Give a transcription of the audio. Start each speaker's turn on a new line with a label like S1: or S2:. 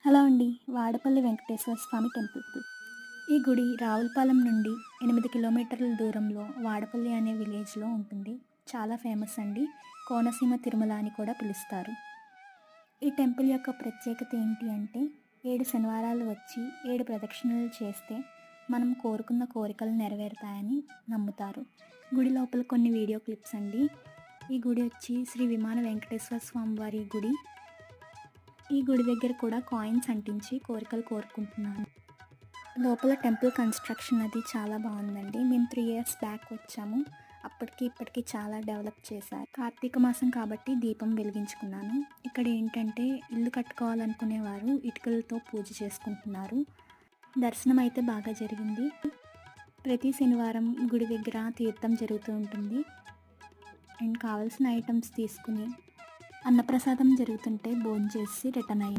S1: Hello అండి. వాడపల్లి వెంకటేశ్వర స్వామి temple. ఈ గుడి రావులపాలెం నుండి 8 కిలోమీటర్ల దూరంలో వాడపల్లి అనే విలేజ్‌లో ఉంటుంది. చాలా ఫేమస్ అండి. కోనసీమ తిరుమల అని కూడా పిలుస్తారు. ఈ టెంపుల్ యొక్క ప్రత్యేకత ఏంటి అంటే 7 శనివారాలు వచ్చి 7 ప్రదక్షిణలు చేస్తే మనం కోరుకున్న కోరికలు నెరవేరుతాయని నమ్ముతారు. గుడి లోపల కొన్ని వీడియో క్లిప్స్ అండి. ఈ గుడి వచ్చి శ్రీ విమాన వెంకటేశ్వర స్వామి వారి గుడి. ఈ గుడి దగ్గర కూడా కాయిన్స్ అంటించి కోరికలు కోరుకుంటున్నాను. లోపల టెంపుల్ కన్స్ట్రక్షన్ అది చాలా బాగుందండి. మేము 3 ఇయర్స్ బ్యాక్ వచ్చాము. అప్పటికి ఇప్పటికి చాలా డెవలప్ చేశారు. కార్తీక మాసం కాబట్టి దీపం వెలిగించుకున్నాను. ఇక్కడ ఏంటంటే ఇల్లు కట్టుకోవాలనుకునేవారు ఇటుకలతో పూజ చేసుకుంటున్నారు. దర్శనం అయితే బాగా జరిగింది. ప్రతి శనివారం గుడి దగ్గర తీర్థం జరుగుతూ ఉంటుంది. అండ్ కావాల్సిన ఐటమ్స్ తీసుకుని అన్నప్రసాదం జరుగుతుంటే భోంచేసి రిటర్న్ అయినా